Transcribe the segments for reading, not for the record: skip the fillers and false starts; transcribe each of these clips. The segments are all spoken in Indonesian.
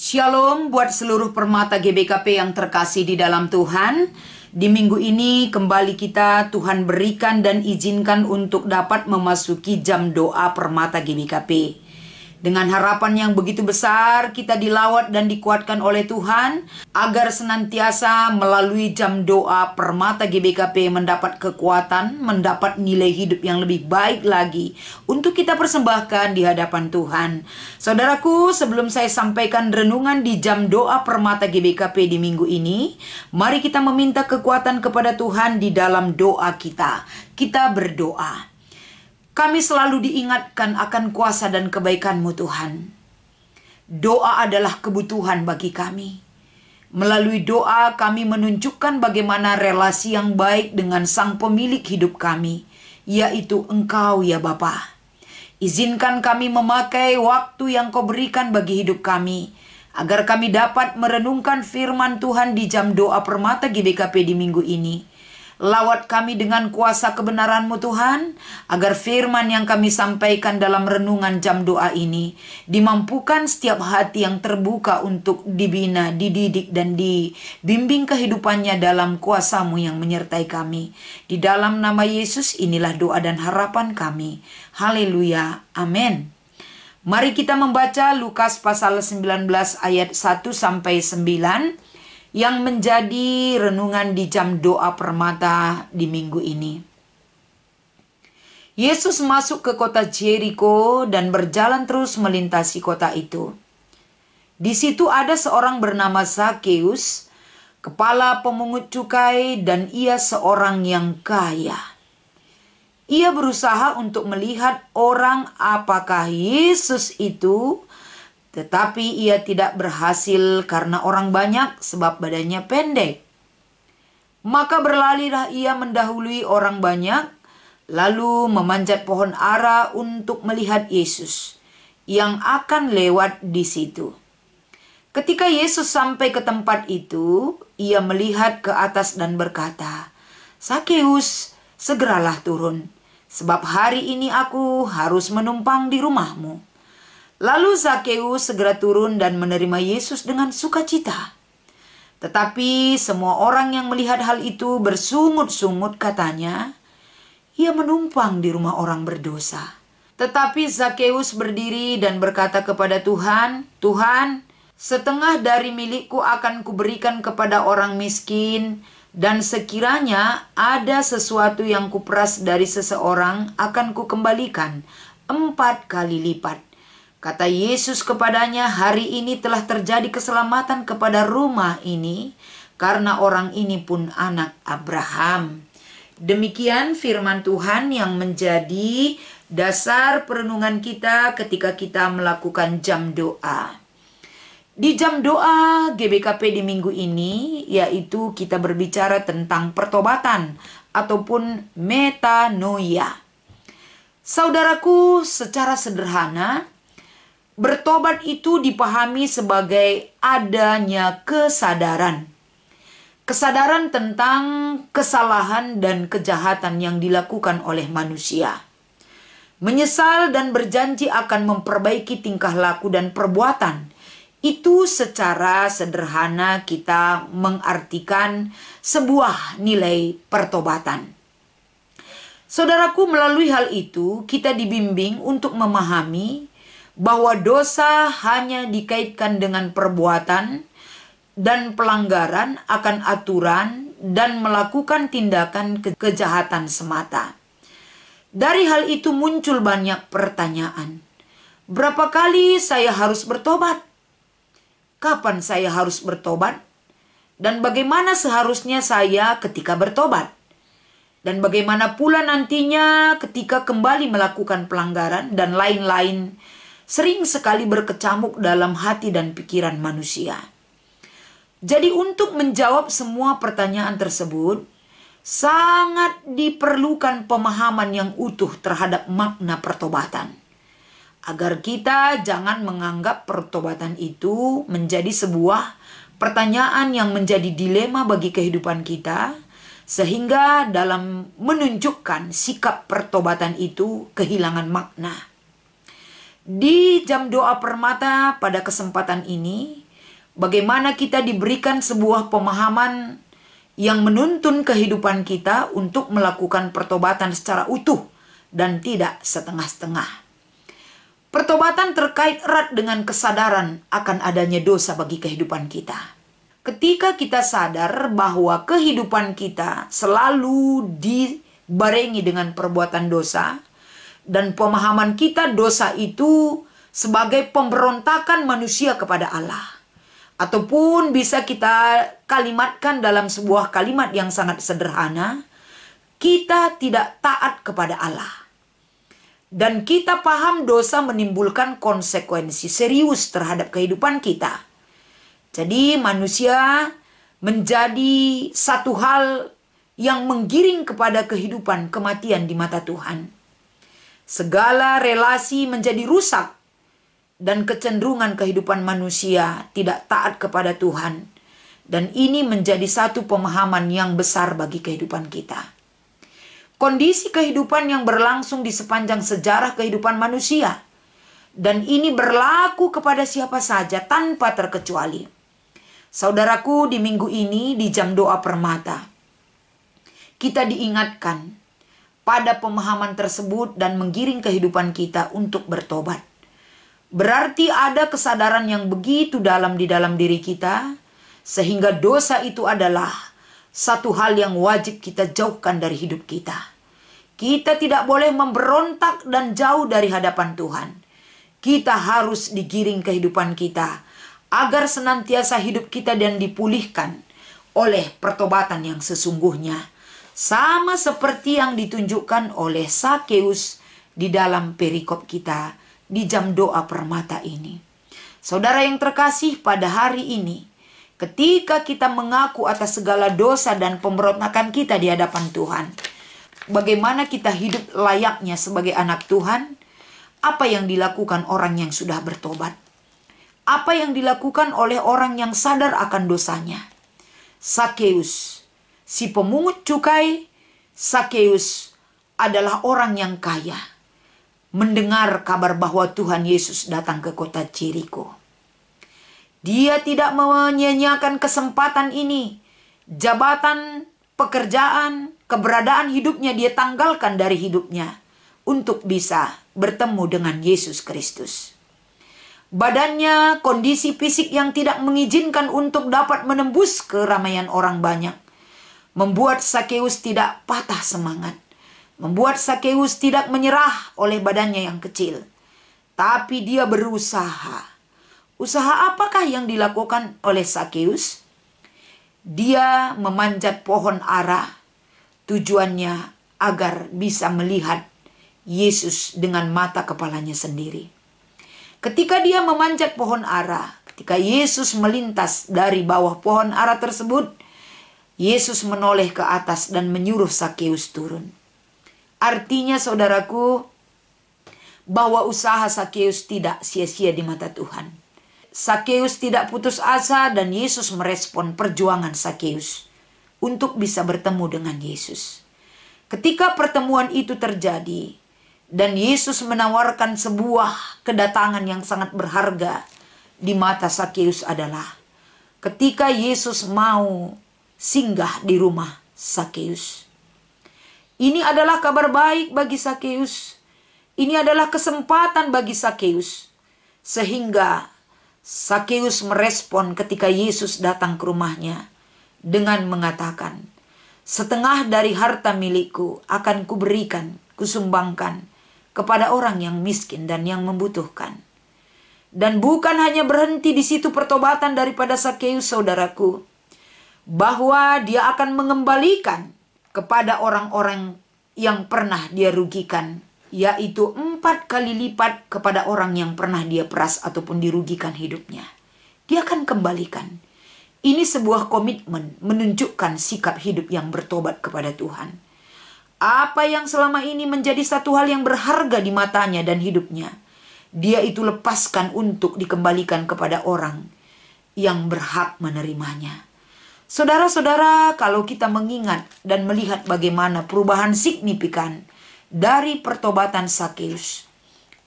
Shalom buat seluruh permata GBKP yang terkasih di dalam Tuhan. Di minggu ini kembali Tuhan berikan dan izinkan untuk dapat memasuki jam doa permata GBKP. Dengan harapan yang begitu besar, kita dilawat dan dikuatkan oleh Tuhan agar senantiasa melalui jam doa permata GBKP mendapat kekuatan, mendapat nilai hidup yang lebih baik lagi untuk kita persembahkan di hadapan Tuhan. Saudaraku, sebelum saya sampaikan renungan di jam doa permata GBKP di minggu ini, mari kita meminta kekuatan kepada Tuhan di dalam doa kita. Kita berdoa. Kami selalu diingatkan akan kuasa dan kebaikan-Mu Tuhan. Doa adalah kebutuhan bagi kami. Melalui doa kami menunjukkan bagaimana relasi yang baik dengan Sang Pemilik hidup kami, yaitu Engkau ya Bapa. Izinkan kami memakai waktu yang Kau berikan bagi hidup kami, agar kami dapat merenungkan firman Tuhan di jam doa permata GBKP di minggu ini. Lawat kami dengan kuasa kebenaran-Mu Tuhan, agar firman yang kami sampaikan dalam renungan jam doa ini dimampukan setiap hati yang terbuka untuk dibina, dididik, dan dibimbing kehidupannya dalam kuasa-Mu yang menyertai kami. Di dalam nama Yesus inilah doa dan harapan kami. Haleluya. Amin. Mari kita membaca Lukas pasal 19 ayat 1-9 yang menjadi renungan di jam doa permata di minggu ini. Yesus masuk ke kota Jericho dan berjalan terus melintasi kota itu. Di situ ada seorang bernama Zakheus, kepala pemungut cukai, dan ia seorang yang kaya. Ia berusaha untuk melihat orang apakah Yesus itu, tetapi ia tidak berhasil karena orang banyak sebab badannya pendek. Maka berlarilah ia mendahului orang banyak, lalu memanjat pohon ara untuk melihat Yesus yang akan lewat di situ. Ketika Yesus sampai ke tempat itu, ia melihat ke atas dan berkata, "Zakheus, segeralah turun, sebab hari ini aku harus menumpang di rumahmu." Lalu Zakheus segera turun dan menerima Yesus dengan sukacita. Tetapi semua orang yang melihat hal itu bersungut-sungut katanya, "Ia menumpang di rumah orang berdosa." Tetapi Zakheus berdiri dan berkata kepada Tuhan, "Tuhan, setengah dari milikku akan kuberikan kepada orang miskin, dan sekiranya ada sesuatu yang kuperas dari seseorang akan kukembalikan 4 kali lipat." Kata Yesus kepadanya, "Hari ini telah terjadi keselamatan kepada rumah ini, karena orang ini pun anak Abraham." Demikian firman Tuhan yang menjadi dasar perenungan kita ketika kita melakukan jam doa. Di jam doa GBKP di minggu ini, yaitu kita berbicara tentang pertobatan ataupun metanoia. Saudaraku, secara sederhana, bertobat itu dipahami sebagai adanya kesadaran. Kesadaran tentang kesalahan dan kejahatan yang dilakukan oleh manusia. Menyesal dan berjanji akan memperbaiki tingkah laku dan perbuatan. Itu secara sederhana kita mengartikan sebuah nilai pertobatan. Saudaraku, melalui hal itu kita dibimbing untuk memahami bahwa dosa hanya dikaitkan dengan perbuatan dan pelanggaran akan aturan dan melakukan tindakan kejahatan semata. Dari hal itu muncul banyak pertanyaan. Berapa kali saya harus bertobat? Kapan saya harus bertobat? Dan bagaimana seharusnya saya ketika bertobat? Dan bagaimana pula nantinya ketika kembali melakukan pelanggaran dan lain-lain sering sekali berkecamuk dalam hati dan pikiran manusia. Jadi untuk menjawab semua pertanyaan tersebut, sangat diperlukan pemahaman yang utuh terhadap makna pertobatan. Agar kita jangan menganggap pertobatan itu menjadi sebuah pertanyaan yang menjadi dilema bagi kehidupan kita, sehingga dalam menunjukkan sikap pertobatan itu kehilangan makna. Di jam doa permata pada kesempatan ini, bagaimana kita diberikan sebuah pemahaman yang menuntun kehidupan kita untuk melakukan pertobatan secara utuh dan tidak setengah-setengah. Pertobatan terkait erat dengan kesadaran akan adanya dosa bagi kehidupan kita. Ketika kita sadar bahwa kehidupan kita selalu dibarengi dengan perbuatan dosa, dan pemahaman kita dosa itu sebagai pemberontakan manusia kepada Allah. Ataupun bisa kita kalimatkan dalam sebuah kalimat yang sangat sederhana, kita tidak taat kepada Allah. Dan kita paham dosa menimbulkan konsekuensi serius terhadap kehidupan kita. Jadi manusia menjadi satu hal yang menggiring kepada kehidupan kematian di mata Tuhan. Segala relasi menjadi rusak dan kecenderungan kehidupan manusia tidak taat kepada Tuhan. Dan ini menjadi satu pemahaman yang besar bagi kehidupan kita. Kondisi kehidupan yang berlangsung di sepanjang sejarah kehidupan manusia. Dan ini berlaku kepada siapa saja tanpa terkecuali. Saudaraku, di minggu ini di jam doa permata, kita diingatkan pada pemahaman tersebut dan menggiring kehidupan kita untuk bertobat. Berarti ada kesadaran yang begitu dalam di dalam diri kita, sehingga dosa itu adalah satu hal yang wajib kita jauhkan dari hidup kita. Kita tidak boleh memberontak dan jauh dari hadapan Tuhan. Kita harus digiring kehidupan kita agar senantiasa hidup kita dan dipulihkan oleh pertobatan yang sesungguhnya. Sama seperti yang ditunjukkan oleh Sakeus di dalam perikop kita di jam doa permata ini. Saudara yang terkasih, pada hari ini, ketika kita mengaku atas segala dosa dan pemberontakan kita di hadapan Tuhan, bagaimana kita hidup layaknya sebagai anak Tuhan? Apa yang dilakukan orang yang sudah bertobat? Apa yang dilakukan oleh orang yang sadar akan dosanya? Sakeus, si pemungut cukai, Sakeus adalah orang yang kaya. Mendengar kabar bahwa Tuhan Yesus datang ke kota Jeriko. Dia tidak menyia-nyiakan kesempatan ini. Jabatan, pekerjaan, keberadaan hidupnya dia tanggalkan dari hidupnya untuk bisa bertemu dengan Yesus Kristus. Badannya, kondisi fisik yang tidak mengizinkan untuk dapat menembus keramaian orang banyak, membuat Sakeus tidak patah semangat, membuat Sakeus tidak menyerah oleh badannya yang kecil. Tapi dia berusaha. Usaha apakah yang dilakukan oleh Sakeus? Dia memanjat pohon ara, tujuannya agar bisa melihat Yesus dengan mata kepalanya sendiri. Ketika dia memanjat pohon ara, ketika Yesus melintas dari bawah pohon ara tersebut, Yesus menoleh ke atas dan menyuruh Sakeus turun. Artinya saudaraku, bahwa usaha Sakeus tidak sia-sia di mata Tuhan. Sakeus tidak putus asa dan Yesus merespon perjuangan Sakeus untuk bisa bertemu dengan Yesus. Ketika pertemuan itu terjadi, dan Yesus menawarkan sebuah kedatangan yang sangat berharga di mata Sakeus adalah ketika Yesus mau singgah di rumah Sakeus. Ini adalah kabar baik bagi Sakeus. Ini adalah kesempatan bagi Sakeus. Sehingga Sakeus merespon ketika Yesus datang ke rumahnya dengan mengatakan, "Setengah dari harta milikku akan kuberikan, kusumbangkan kepada orang yang miskin dan yang membutuhkan." Dan bukan hanya berhenti di situ pertobatan daripada Sakeus, saudaraku, bahwa dia akan mengembalikan kepada orang-orang yang pernah dia rugikan, yaitu 4 kali lipat kepada orang yang pernah dia peras ataupun dirugikan hidupnya. Dia akan kembalikan. Ini sebuah komitmen menunjukkan sikap hidup yang bertobat kepada Tuhan. Apa yang selama ini menjadi satu hal yang berharga di matanya dan hidupnya, dia itu lepaskan untuk dikembalikan kepada orang yang berhak menerimanya. Saudara-saudara, kalau kita mengingat dan melihat bagaimana perubahan signifikan dari pertobatan Sakeus,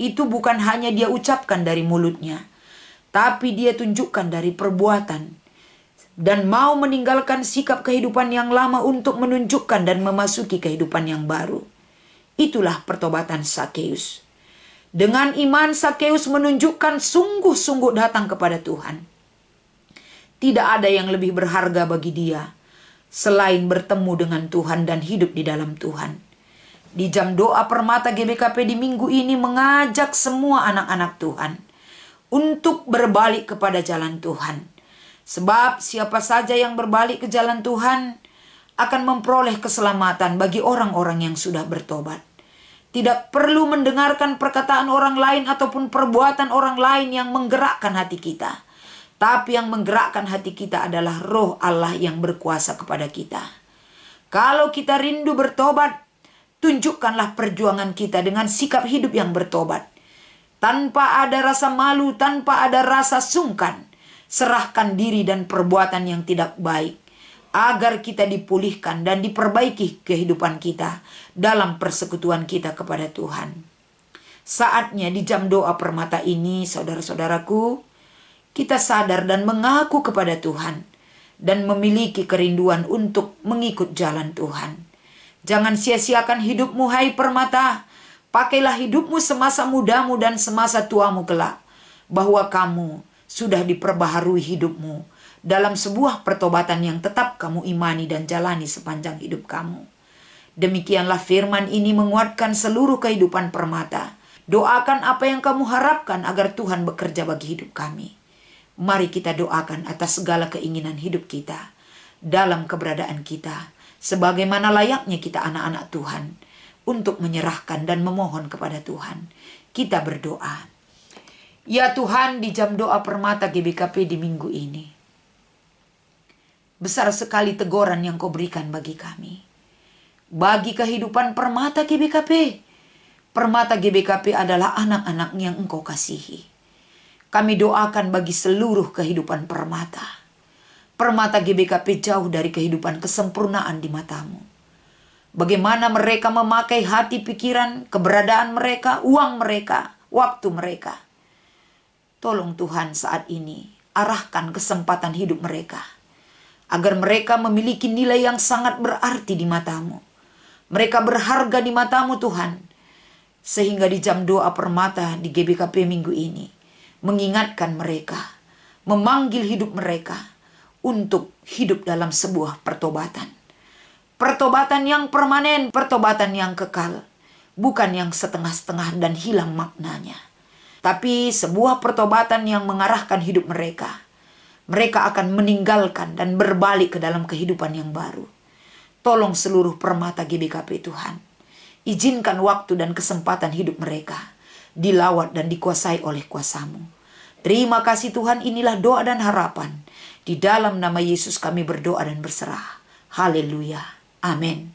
itu bukan hanya dia ucapkan dari mulutnya, tapi dia tunjukkan dari perbuatan dan mau meninggalkan sikap kehidupan yang lama untuk menunjukkan dan memasuki kehidupan yang baru. Itulah pertobatan Sakeus. Dengan iman Sakeus menunjukkan sungguh-sungguh datang kepada Tuhan. Tidak ada yang lebih berharga bagi dia selain bertemu dengan Tuhan dan hidup di dalam Tuhan. Di jam doa permata GBKP di minggu ini mengajak semua anak-anak Tuhan untuk berbalik kepada jalan Tuhan. Sebab siapa saja yang berbalik ke jalan Tuhan akan memperoleh keselamatan bagi orang-orang yang sudah bertobat. Tidak perlu mendengarkan perkataan orang lain ataupun perbuatan orang lain yang menggerakkan hati kita. Tapi yang menggerakkan hati kita adalah Roh Allah yang berkuasa kepada kita. Kalau kita rindu bertobat, tunjukkanlah perjuangan kita dengan sikap hidup yang bertobat. Tanpa ada rasa malu, tanpa ada rasa sungkan. Serahkan diri dan perbuatan yang tidak baik, agar kita dipulihkan dan diperbaiki kehidupan kita dalam persekutuan kita kepada Tuhan. Saatnya di jam doa permata ini, saudara-saudaraku, kita sadar dan mengaku kepada Tuhan dan memiliki kerinduan untuk mengikut jalan Tuhan. Jangan sia-siakan hidupmu, hai permata. Pakailah hidupmu semasa mudamu dan semasa tuamu kelak, bahwa kamu sudah diperbaharui hidupmu dalam sebuah pertobatan yang tetap kamu imani dan jalani sepanjang hidup kamu. Demikianlah firman ini menguatkan seluruh kehidupan permata. Doakan apa yang kamu harapkan agar Tuhan bekerja bagi hidup kami. Mari kita doakan atas segala keinginan hidup kita, dalam keberadaan kita, sebagaimana layaknya kita anak-anak Tuhan, untuk menyerahkan dan memohon kepada Tuhan. Kita berdoa. Ya Tuhan, di jam doa permata GBKP di minggu ini, besar sekali teguran yang Kau berikan bagi kami. Bagi kehidupan permata GBKP. Permata GBKP adalah anak-anak yang Engkau kasihi. Kami doakan bagi seluruh kehidupan permata. Permata GBKP jauh dari kehidupan kesempurnaan di mata-Mu. Bagaimana mereka memakai hati, pikiran, keberadaan mereka, uang mereka, waktu mereka. Tolong Tuhan saat ini, arahkan kesempatan hidup mereka, agar mereka memiliki nilai yang sangat berarti di mata-Mu. Mereka berharga di mata-Mu Tuhan, sehingga di jam doa permata di GBKP minggu ini, mengingatkan mereka, memanggil hidup mereka, untuk hidup dalam sebuah pertobatan. Pertobatan yang permanen, pertobatan yang kekal, bukan yang setengah-setengah dan hilang maknanya. Tapi sebuah pertobatan yang mengarahkan hidup mereka. Mereka akan meninggalkan dan berbalik ke dalam kehidupan yang baru. Tolong seluruh permata GBKP Tuhan. Izinkan waktu dan kesempatan hidup mereka dilawat dan dikuasai oleh kuasa-Mu. Terima kasih Tuhan, inilah doa dan harapan. Di dalam nama Yesus kami berdoa dan berserah. Haleluya. Amin.